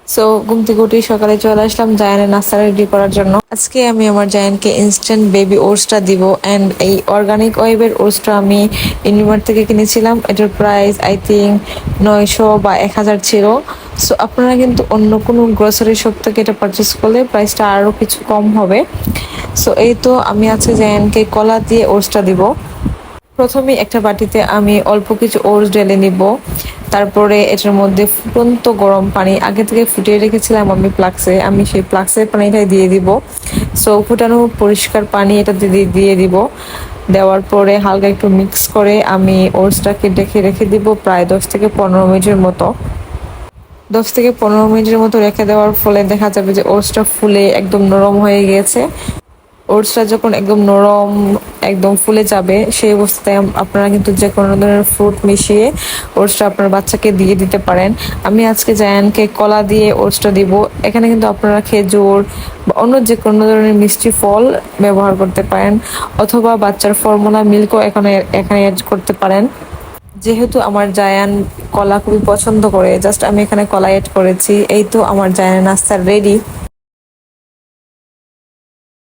So ঘুম থেকে উঠে সকালে চলে আসলাম জায়ানের নাস্তা রেডি করার জন্য। আজকে আমি আমার জায়ানকে ইনস্ট্যান্ট বেবি ওটসটা দিব। অ্যান্ড এই অর্গানিক ওয়েবের ওটসটা আমি ইউনিমার্ট থেকে কিনেছিলাম। এটার প্রাইস আই থিঙ্ক 900 বা 1000 ছিল। সো আপনারা কিন্তু অন্য কোনো গ্রোসারি শপ থেকে এটা পারচেস করলে প্রাইসটা আরও কিছু কম হবে। সো এই তো আমি আজকে জায়ানকে কলা দিয়ে ওটসটা দিব। প্রথমে একটা বাটিতে আমি অল্প কিছু ওটস ঢেলে নিব। তারপরে এটার মধ্যে ফুটন্ত গরম পানি আগে থেকে ফুটিয়ে রেখেছিলাম আমি প্লাক্সে, আমি সেই প্লাক্সের পানিটাই দিয়ে দিব। সো ফুটানো পরিষ্কার পানি এটা দিয়ে দিব। দেওয়ার পরে হালকা একটু মিক্স করে আমি ওটসটাকে ঢেকে রেখে দিব প্রায় 10 থেকে 15 মিনিটের মতো। 10 থেকে 15 মিনিটের মতো রেখে দেওয়ার ফলে দেখা যাবে যে ওটসটা ফুলে একদম নরম হয়ে গিয়েছে। ওটসটা যখন একদম নরম একদম ফুলে যাবে সেই অবস্থায় আপনারা কিন্তু যে কোনো ধরনের ফ্রুট মিশিয়ে ওটসটা আপনার বাচ্চাকে দিয়ে দিতে পারেন। আমি আজকে জায়ানকে কলা দিয়ে ওটসটা দিব। এখানে কিন্তু আপনারা খেজুর বা অন্য যে কোনো ধরনের মিষ্টি ফল ব্যবহার করতে পারেন, অথবা বাচ্চার ফর্মুলা মিল্কও এখানে এখানে অ্যাড করতে পারেন। যেহেতু আমার জায়ান কলা খুবই পছন্দ করে, জাস্ট আমি এখানে কলা অ্যাড করেছি। এই তো আমার জায়ানের নাস্তা রেডি।